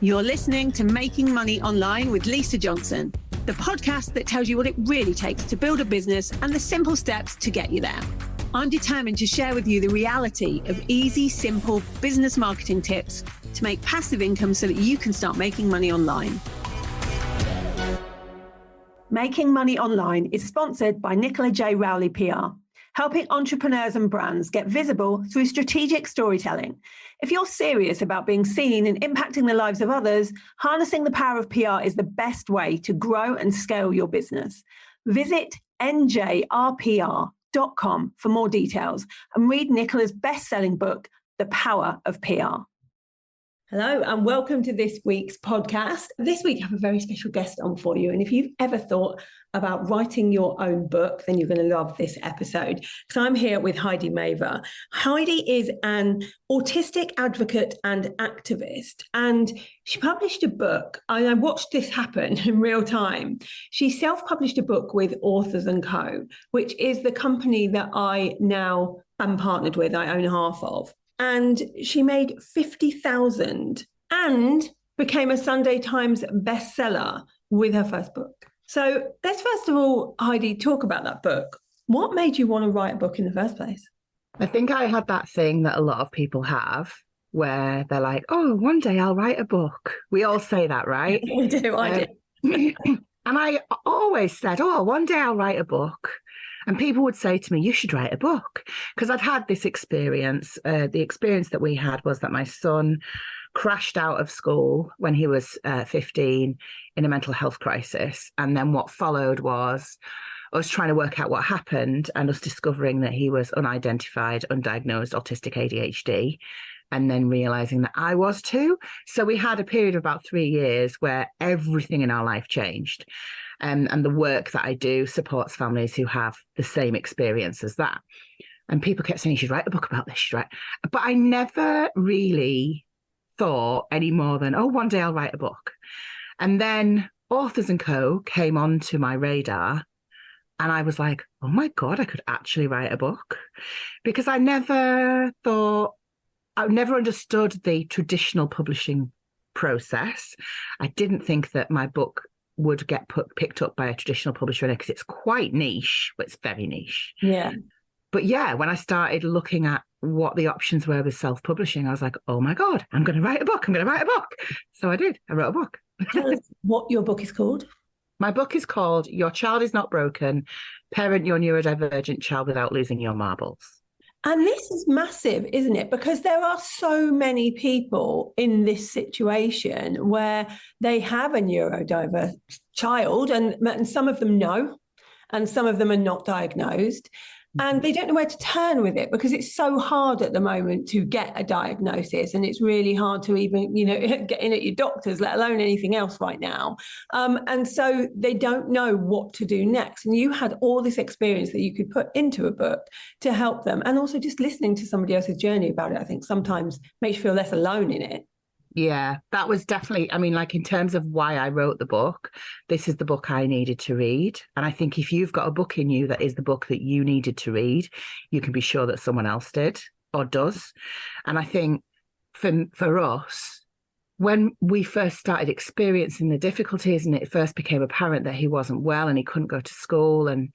You're listening to Making Money Online with Lisa Johnson, the podcast that tells you what it really takes to build a business and the simple steps to get you there. I'm determined to share with you the reality of easy, simple business marketing tips to make passive income so that you can start making money online. Making Money Online is sponsored by Nicola J. Rowley PR, helping entrepreneurs and brands get visible through strategic storytelling. If you're serious about being seen and impacting the lives of others, harnessing the power of PR is the best way to grow and scale your business. Visit njrpr.com for more details and read Nicola's best-selling book, The Power of PR. Hello and welcome to this week's podcast. This week I have a very special guest on for you. And if you've ever thought about writing your own book, then you're going to love this episode. Because I'm here with Heidi Mavir. Heidi is an autistic advocate and activist. And she published a book. I watched this happen in real time. She self-published a book with Authors Co, which is the company that I now am partnered with, I own half of. And she made 50,000 and became a Sunday Times bestseller with her first book. So let's first of all, Heidi, talk about that book. What made you want to write a book in the first place? I think I had that thing that a lot of people have where they're like, oh, one day I'll write a book. We all say that, right? We do, I do. And I always said, oh, one day I'll write a book. And people would say to me, you should write a book. Because I'd had this experience. The experience that we had was that my son crashed out of school when he was 15 in a mental health crisis. And then what followed was us trying to work out what happened and us discovering that he was unidentified, undiagnosed autistic ADHD, and then realizing that I was too. So we had a period of about 3 years where everything in our life changed. And the work that I do supports families who have the same experience as that. And people kept saying, you should write a book about this, but I never really thought any more than, oh, one day I'll write a book. And then Authors Co came onto my radar. And I was like, oh my God, I could actually write a book. Because I never understood the traditional publishing process. I didn't think that my book would get picked up by a traditional publisher because it's quite niche, but it's very niche. Yeah. But yeah, when I started looking at what the options were with self-publishing, I was like, oh my God, I'm going to write a book. So I did. I wrote a book. Tell us what your book is called. My book is called Your Child is Not Broken, Parent Your Neurodivergent Child Without Losing Your Marbles. And this is massive, isn't it? Because there are so many people in this situation where they have a neurodiverse child and some of them know, and some of them are not diagnosed. And they don't know where to turn with it because it's so hard at the moment to get a diagnosis. And it's really hard to even, get in at your doctors, let alone anything else right now. And so they don't know what to do next. And you had all this experience that you could put into a book to help them. And also just listening to somebody else's journey about it, I think sometimes makes you feel less alone in it. Yeah, that was definitely, in terms of why I wrote the book, this is the book I needed to read. And I think if you've got a book in you that is the book that you needed to read, you can be sure that someone else did or does. And I think for us, when we first started experiencing the difficulties and it first became apparent that he wasn't well and he couldn't go to school and,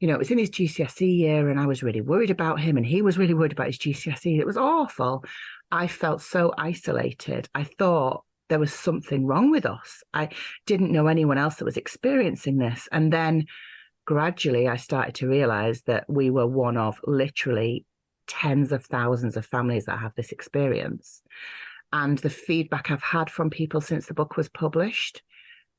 it was in his GCSE year and I was really worried about him and he was really worried about his GCSE. It was awful. I felt so isolated. I thought there was something wrong with us. I didn't know anyone else that was experiencing this. And then gradually I started to realize that we were one of literally tens of thousands of families that have this experience. And the feedback I've had from people since the book was published,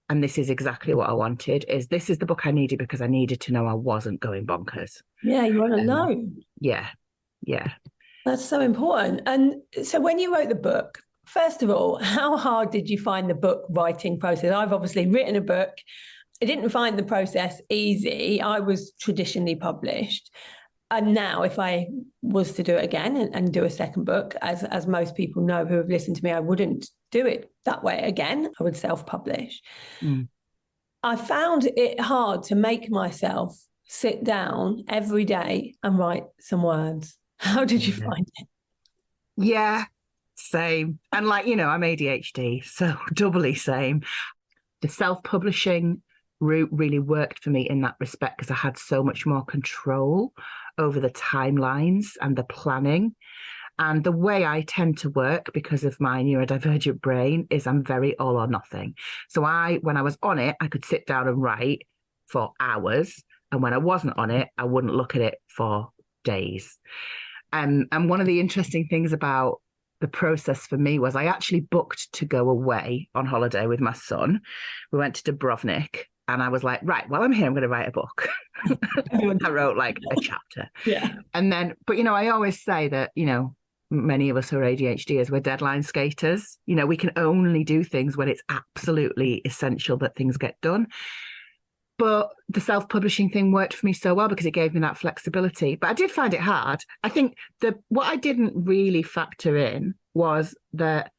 and this is exactly what I wanted, is this is the book I needed because I needed to know I wasn't going bonkers. Yeah, you weren't alone. Yeah. That's so important. And so when you wrote the book, first of all, how hard did you find the book writing process? I've obviously written a book. I didn't find the process easy. I was traditionally published. And now if I was to do it again and do a second book, as most people know who have listened to me, I wouldn't do it that way again. I would self-publish. I found it hard to make myself sit down every day and write some words. How did you find it? Yeah, Same. And like, I'm ADHD, so doubly same. The self-publishing route really worked for me in that respect because I had so much more control over the timelines and the planning. And the way I tend to work because of my neurodivergent brain is I'm very all or nothing. So when I was on it, I could sit down and write for hours. And when I wasn't on it, I wouldn't look at it for days. And one of the interesting things about the process for me was I actually booked to go away on holiday with my son. We went to Dubrovnik and I was like, right, while I'm here, I'm going to write a book. I wrote like a chapter. Yeah. And then, but, I always say that, many of us who are ADHDers, we're deadline skaters. We can only do things when it's absolutely essential that things get done. But the self-publishing thing worked for me so well because it gave me that flexibility. But I did find it hard. I think what I didn't really factor in was that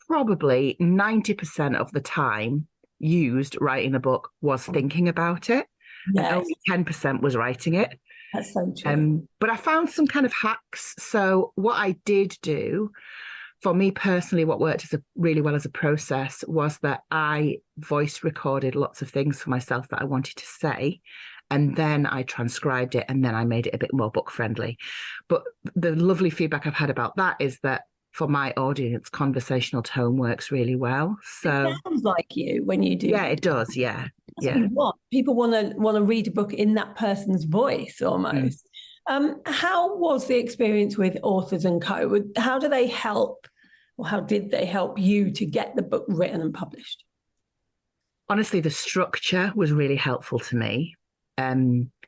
probably 90% of the time used writing the book was thinking about it. Yes. And only 10% was writing it. That's so true. But I found some kind of hacks. So what I did do, for me personally, what worked really well as a process was that I voice recorded lots of things for myself that I wanted to say. And then I transcribed it and then I made it a bit more book friendly. But the lovely feedback I've had about that is that for my audience, conversational tone works really well. So it sounds like you when you do. Yeah, it does. Yeah. That's what people want to read a book in that person's voice almost. How was the experience with Authors Co? How do they help, or how did they help you to get the book written and published? Honestly, the structure was really helpful to me.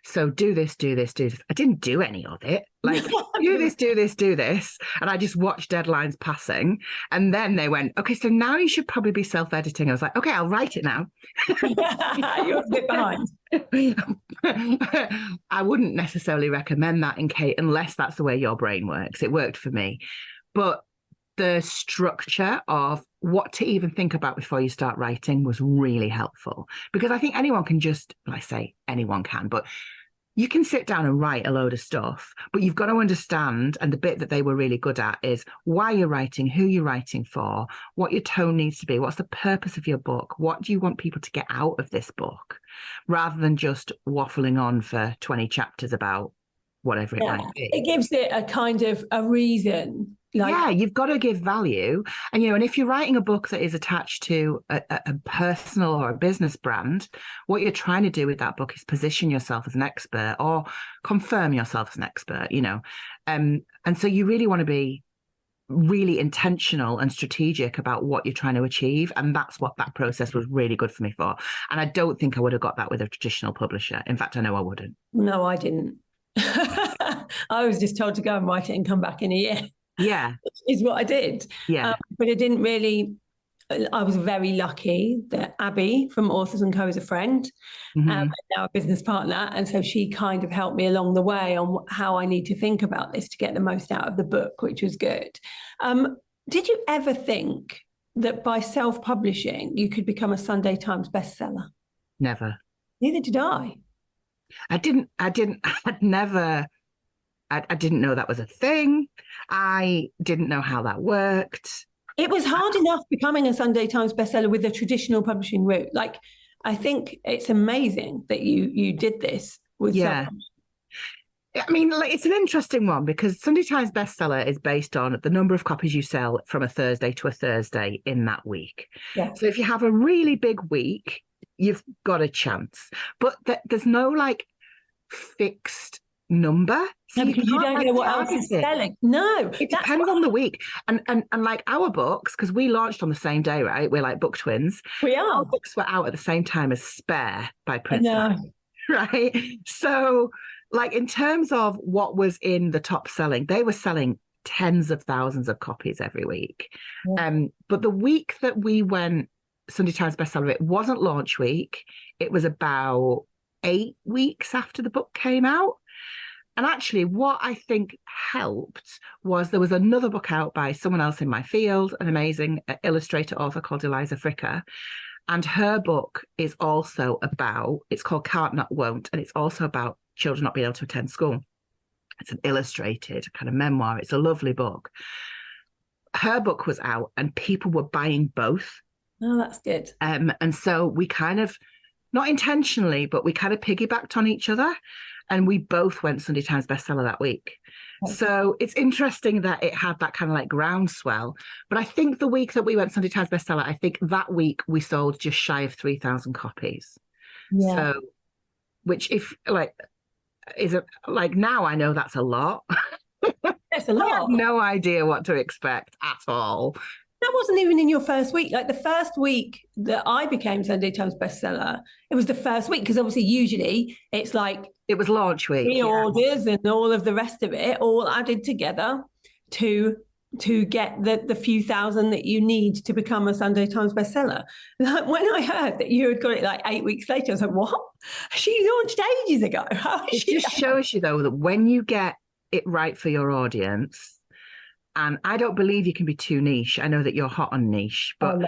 So do this. I didn't do any of it. Like, do this. And I just watched deadlines passing. And then they went, okay, so now you should probably be self-editing. I was like, okay, I'll write it now. You're a bit behind. I wouldn't necessarily recommend that unless that's the way your brain works. It worked for me. But the structure of what to even think about before you start writing was really helpful, because I think anyone can I say anyone can, but you can sit down and write a load of stuff, but you've got to understand, and the bit that they were really good at is why you're writing, who you're writing for, what your tone needs to be, what's the purpose of your book, what do you want people to get out of this book, rather than just waffling on for 20 chapters about whatever it might be. It gives it a kind of a reason. You've got to give value. And, and if you're writing a book that is attached to a personal or a business brand, what you're trying to do with that book is position yourself as an expert or confirm yourself as an expert, And so you really want to be really intentional and strategic about what you're trying to achieve. And that's what that process was really good for me for. And I don't think I would have got that with a traditional publisher. In fact, I know I wouldn't. No, I didn't. I was just told to go and write it and come back in a year. Yeah. Is what I did. Yeah. But it didn't really, I was very lucky that Abby from Authors Co is a friend, and now a business partner. And so she kind of helped me along the way on how I need to think about this to get the most out of the book, which was good. Did you ever think that by self-publishing, you could become a Sunday Times bestseller? Never. Neither did I. I didn't know that was a thing. I didn't know how that worked. It was hard enough becoming a Sunday Times bestseller with a traditional publishing route. Like, I think it's amazing that you did this with self-publishing. I mean, it's an interesting one because Sunday Times bestseller is based on the number of copies you sell from a Thursday to a Thursday in that week. Yeah. So if you have a really big week, you've got a chance. But there's no fixed number. So because you don't know what else is selling. No, it depends on the week. And like our books, because we launched on the same day, right? We're like book twins. We are. Our books were out at the same time as Spare by Prince. Right. So in terms of what was in the top selling, they were selling tens of thousands of copies every week. Yeah. But the week that we went Sunday Times bestseller, it wasn't launch week. It was about 8 weeks after the book came out. And actually, what I think helped was there was another book out by someone else in my field, an amazing illustrator author called Eliza Fricker. And her book is also it's called Can't Not Won't, and it's also about children not being able to attend school. It's an illustrated kind of memoir. It's a lovely book. her book was out and people were buying both. Oh, that's good. And so we kind of, not intentionally, but we kind of piggybacked on each other, and we both went Sunday Times bestseller that week. Okay. So it's interesting that it had that kind of like groundswell. But I think the week that we went Sunday Times bestseller, I think that week we sold just shy of 3,000 copies. Yeah. So, which if like, is it like now I know that's a lot. That's a lot. I have no idea what to expect at all. That wasn't even in your first week. Like the first week that I became Sunday Times bestseller, it was the first week, because obviously usually it's like it was launch week, pre-orders and all of the rest of it all added together to get the few thousand that you need to become a Sunday Times bestseller. Like when I heard that you had got it like 8 weeks later, I was like, what? She launched ages ago. It just shows you though that when you get it right for your audience. And I don't believe you can be too niche. I know that you're hot on niche, but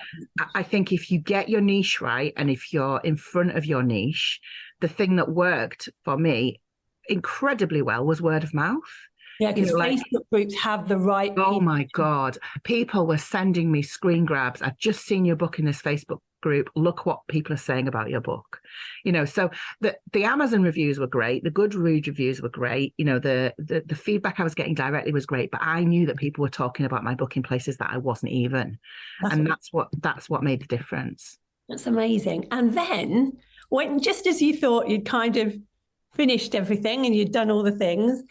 I think if you get your niche right, and if you're in front of your niche, the thing that worked for me incredibly well was word of mouth. Yeah, because Facebook groups have the right people. Oh my God. People were sending me screen grabs. I've just seen your book in this Facebook group. Look what people are saying about your book. So the Amazon reviews were great. The Goodreads reviews were great. The feedback I was getting directly was great, but I knew that people were talking about my book in places that I wasn't even. That's what made the difference. That's amazing. And then when, just as you thought you'd kind of finished everything and you'd done all the things,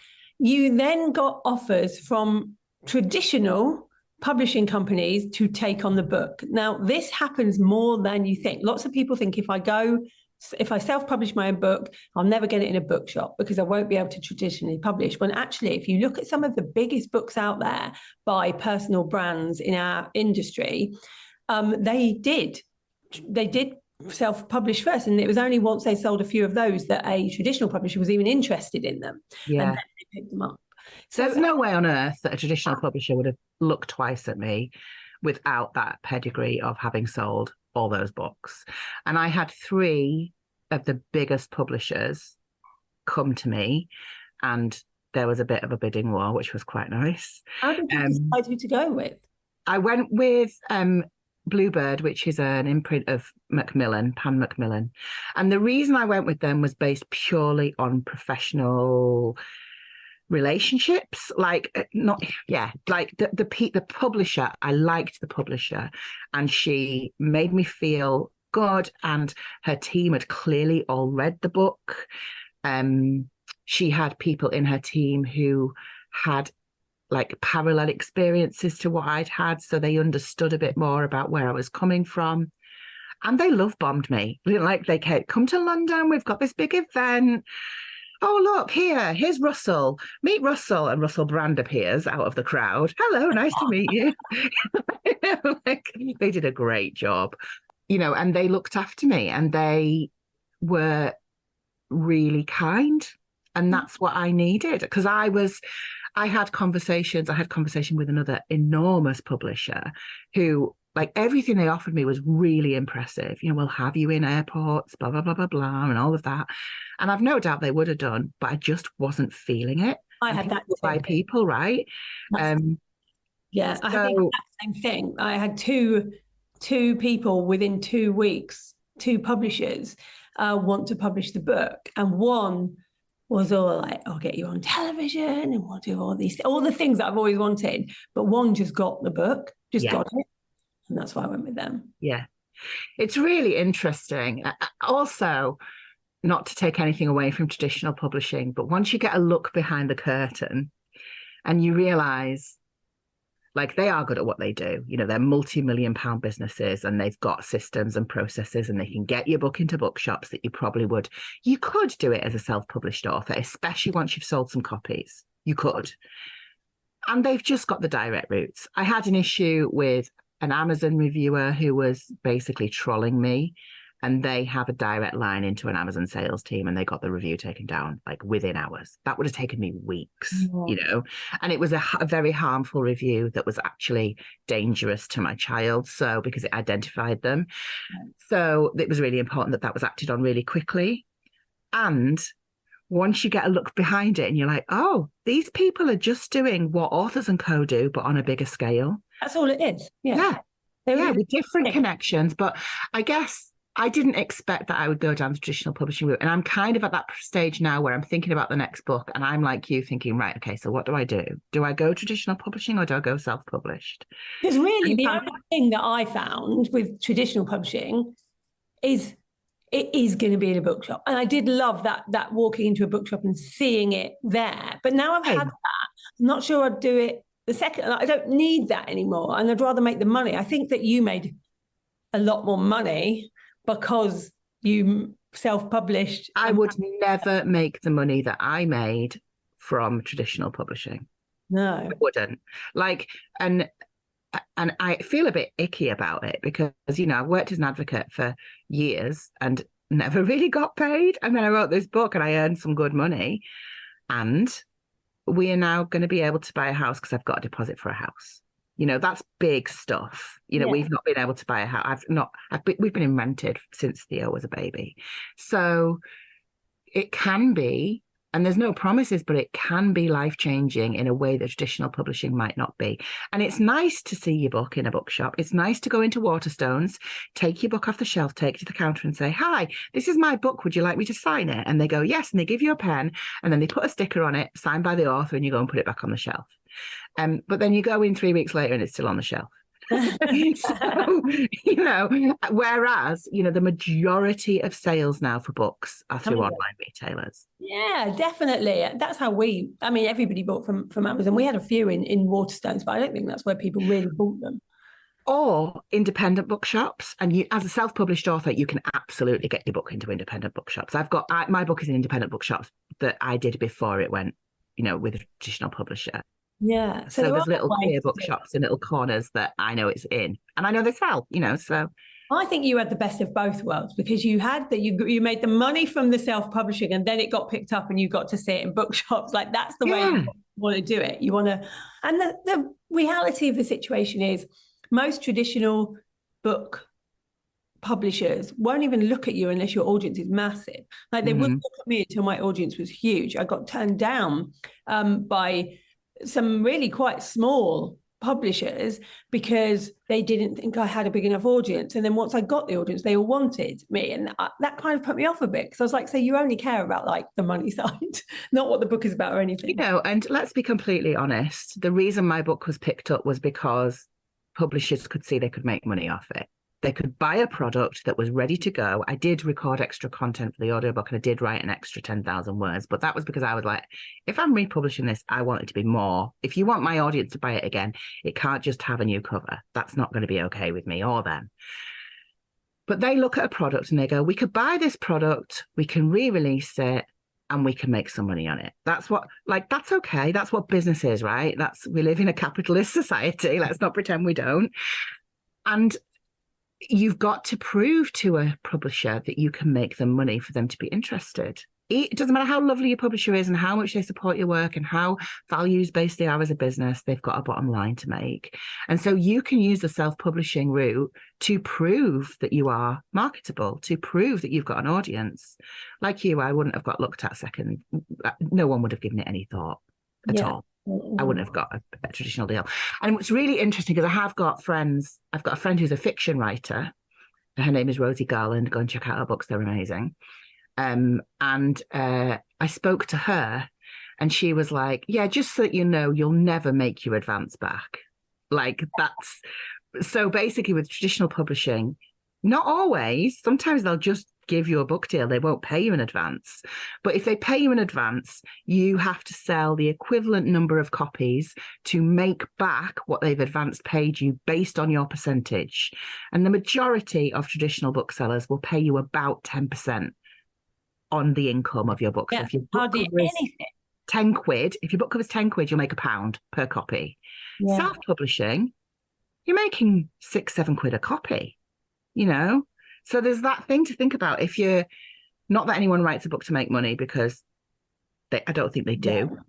you then got offers from traditional publishing companies to take on the book. Now, this happens more than you think. Lots of people think if I self-publish my own book, I'll never get it in a bookshop because I won't be able to traditionally publish. When actually, if you look at some of the biggest books out there by personal brands in our industry, they did self-publish first, and it was only once they sold a few of those that a traditional publisher was even interested in them. Yeah. And then they picked them up. So there's no way on earth that a traditional publisher would have looked twice at me without that pedigree of having sold all those books. And I had 3 of the biggest publishers come to me, and there was a bit of a bidding war, which was quite nice. How did you decide who to go with? I went with Bluebird, which is an imprint of Pan Macmillan. And the reason I went with them was based purely on professional relationships, the publisher. I liked the publisher, and she made me feel good, and her team had clearly all read the book. She had people in her team who had like parallel experiences to what I'd had, so they understood a bit more about where I was coming from. And they love bombed me. Like they came, come to London, we've got this big event. Oh, look, here's Russell. Meet Russell. And Russell Brand appears out of the crowd. Hello, nice to meet you. They did a great job, and they looked after me, and they were really kind. And that's what I needed, because I had conversation with another enormous publisher who, like, everything they offered me was really impressive. We'll have you in airports, blah, blah, blah, blah, blah, and all of that. And I've no doubt they would have done, but I just wasn't feeling it. I had that by people, right? I had the exact same thing. I had two people within 2 weeks, 2 publishers want to publish the book. And one was all like, I'll get you on television and we'll do all the things that I've always wanted. But one just got the book, got it. And that's why I went with them. Yeah. It's really interesting. Also, not to take anything away from traditional publishing, but once you get a look behind the curtain and you realize, like, they are good at what they do. They're multi-million-pound businesses, and they've got systems and processes, and they can get your book into bookshops that you could do it as a self-published author, especially once you've sold some copies. You could. And they've just got the direct routes. I had an issue with an Amazon reviewer who was basically trolling me, and they have a direct line into an Amazon sales team, and they got the review taken down like within hours. That would have taken me weeks, and it was a very harmful review that was actually dangerous to my child. So because it identified them. So it was really important that was acted on really quickly. And once you get a look behind it and you're like, oh, these people are just doing what Authors Co do, but on a bigger scale. That's all it is. Yeah. Yeah, with different connections. But I guess I didn't expect that I would go down the traditional publishing route. And I'm kind of at that stage now where I'm thinking about the next book. And I'm like you thinking, right, okay, so what do I do? Do I go traditional publishing or do I go self-published? Because really the only thing that I found with traditional publishing is it is going to be in a bookshop. And I did love that walking into a bookshop and seeing it there. But now I've had that, I'm not sure I'd do it the second. I don't need that anymore. And I'd rather make the money. I think that you made a lot more money because you self-published. I would never make the money that I made from traditional publishing. No. I wouldn't. And I feel a bit icky about it because, I've worked as an advocate for years and never really got paid. And then I wrote this book and I earned some good money. And we are now going to be able to buy a house because I've got a deposit for a house. That's big stuff. We've not been able to buy a house. We've been in rented since Theo was a baby. So it can be, and there's no promises, but it can be life-changing in a way that traditional publishing might not be. And it's nice to see your book in a bookshop. It's nice to go into Waterstones, take your book off the shelf, take it to the counter and say, hi, this is my book. Would you like me to sign it? And they go, yes. And they give you a pen and then they put a sticker on it, signed by the author, and you go and put it back on the shelf. But then you go in 3 weeks later and it's still on the shelf. So, whereas, the majority of sales now for books are through online retailers. Yeah, definitely. That's how everybody bought from Amazon. We had a few in Waterstones, but I don't think that's where people really bought them. Or independent bookshops. And you, as a self-published author, you can absolutely get your book into independent bookshops. My book is in independent bookshops that I did before it went, with a traditional publisher. Yeah. So there's little queer bookshops and little corners that I know it's in. And I know they sell, so. I think you had the best of both worlds because you had that you made the money from the self-publishing and then it got picked up and you got to see it in bookshops. Like that's the way you want to do it. You want to, and the reality of the situation is most traditional book publishers won't even look at you unless your audience is massive. Like they wouldn't look at me until my audience was huge. I got turned down by some really quite small publishers because they didn't think I had a big enough audience. And then once I got the audience, they all wanted me. And that kind of put me off a bit because I was like, so you only care about the money side, not what the book is about or anything. And let's be completely honest. The reason my book was picked up was because publishers could see they could make money off it. They could buy a product that was ready to go. I did record extra content for the audiobook and I did write an extra 10,000 words, but that was because I was like, if I'm republishing this, I want it to be more. If you want my audience to buy it again, it can't just have a new cover. That's not going to be okay with me or them. But they look at a product and they go, we could buy this product, we can re-release it, and we can make some money on it. That's okay. That's what business is, right? We live in a capitalist society. Let's not pretend we don't. And you've got to prove to a publisher that you can make them money for them to be interested. It doesn't matter how lovely your publisher is and how much they support your work and how values-based they are as a business, they've got a bottom line to make. And so you can use the self-publishing route to prove that you are marketable, to prove that you've got an audience. Like you, I wouldn't have got looked at second. No one would have given it any thought at all. I wouldn't have got a traditional deal. And what's really interesting is I've got a friend who's a fiction writer. Her name is Rosie Garland. Go and check out her books. They're amazing. And I spoke to her and she was like, yeah, just so that you know, you'll never make your advance back. So basically with traditional publishing, not always, sometimes they'll just give you a book deal. They won't pay you in advance. But if they pay you in advance, you have to sell the equivalent number of copies to make back what they've advanced paid you based on your percentage. And the majority of traditional booksellers will pay you about 10% on the income of your book. Yeah, so if your book covers anything. 10 quid, if your book covers 10 quid, you'll make £1 per copy. Yeah. Self-publishing, you're making 6-7 quid a copy, So there's that thing to think about. If you're not that anyone writes a book to make money because I don't think they do. Yeah.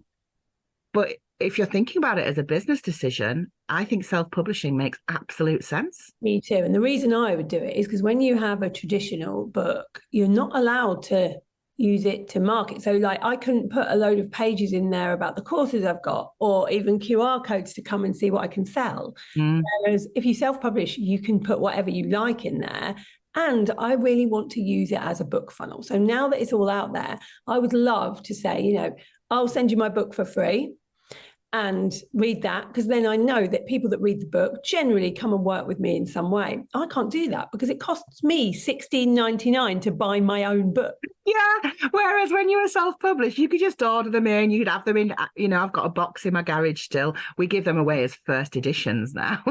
But if you're thinking about it as a business decision, I think self-publishing makes absolute sense. Me too. And the reason I would do it is because when you have a traditional book, you're not allowed to use it to market. So like I couldn't put a load of pages in there about the courses I've got, or even QR codes to come and see what I can sell. Whereas if you self-publish, you can put whatever you like in there. And I really want to use it as a book funnel. So now that it's all out there, I would love to say, you know, I'll send you my book for free and read that, because then I know that people that read the book generally come and work with me in some way. I can't do that because it costs me $16.99 to buy my own book. Yeah. Whereas when you were self-published, you could just order them in. You could have them in, you know, I've got a box in my garage still. We give them away as first editions now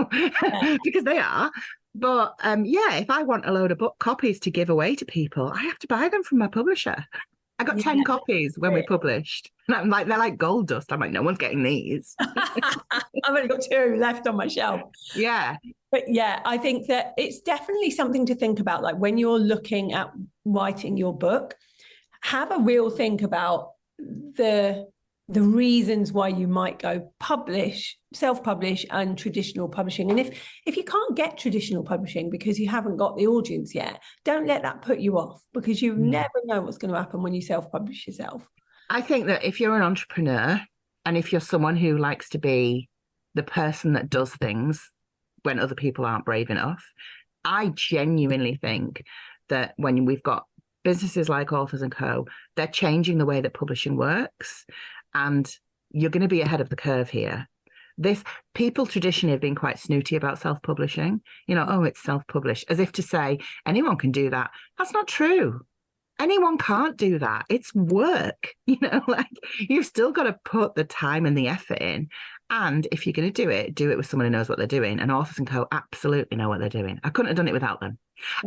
because they are. But if I want a load of book copies to give away to people, I have to buy them from my publisher. I got 10 copies when we published. And I'm like, they're like gold dust. I'm like, no one's getting these. I've only got 2 left on my shelf. Yeah. But yeah, I think that it's definitely something to think about. Like when you're looking at writing your book, have a real think about the reasons why you might go self-publish and traditional publishing. And if you can't get traditional publishing because you haven't got the audience yet, don't let that put you off, because you never know what's going to happen when you self-publish yourself. I think that if you're an entrepreneur and if you're someone who likes to be the person that does things when other people aren't brave enough, I genuinely think that when we've got businesses like Authors Co, they're changing the way that publishing works. And you're going to be ahead of the curve here. People traditionally have been quite snooty about self-publishing. You know, oh, it's self-published, as if to say anyone can do that. That's not true. Anyone can't do that. It's work. You know, like you've still got to put the time and the effort in. And if you're going to do it with someone who knows what they're doing. And Authors Co absolutely know what they're doing. I couldn't have done it without them.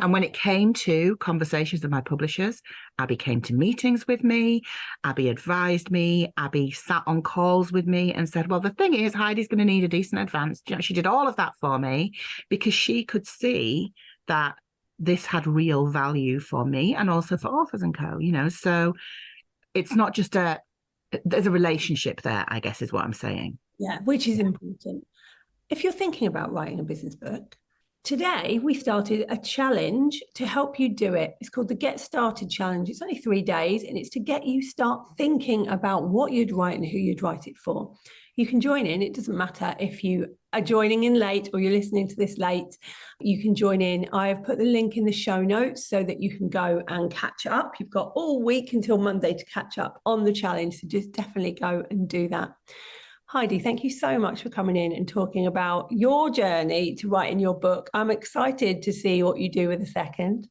And when it came to conversations with my publishers, Abby came to meetings with me, Abby advised me, Abby sat on calls with me and said, well, the thing is, Heidi's going to need a decent advance. You know, she did all of that for me because she could see that this had real value for me and also for Authors Co, you know. So it's not just there's a relationship there, I guess is what I'm saying. Yeah, which is important. If you're thinking about writing a business book, today we started a challenge to help you do it. It's called the Get Started Challenge. It's only 3 days and it's to get you start thinking about what you'd write and who you'd write it for. You can join in. It doesn't matter if you are joining in late or you're listening to this late. You can join in. I have put the link in the show notes so that you can go and catch up. You've got all week until Monday to catch up on the challenge. So just definitely go and do that. Heidi, thank you so much for coming in and talking about your journey to writing your book. I'm excited to see what you do with the second.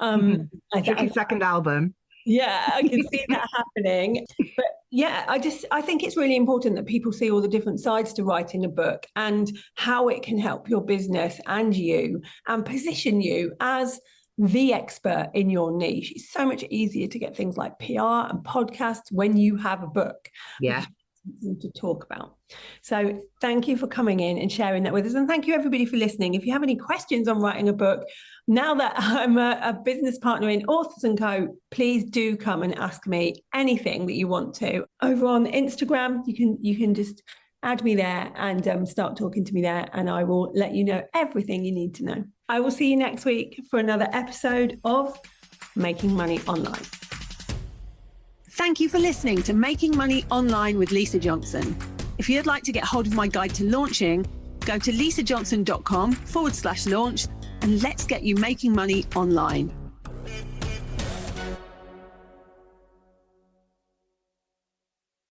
Second album. Yeah, I can see that happening. But yeah, I think it's really important that people see all the different sides to writing a book and how it can help your business and you and position you as the expert in your niche. It's so much easier to get things like PR and podcasts when you have a book. Yeah. To talk about. So thank you for coming in and sharing that with us, and thank you everybody for listening. If you have any questions on writing a book, now that I'm a business partner in Authors Co, please do come and ask me anything that you want to. Over on Instagram, you can just add me there and start talking to me there, and I will let you know everything you need to know. I will see you next week for another episode of Making Money Online. Thank you for listening to Making Money Online with Lisa Johnson. If you'd like to get hold of my guide to launching, go to lisajohnson.com/launch and let's get you making money online.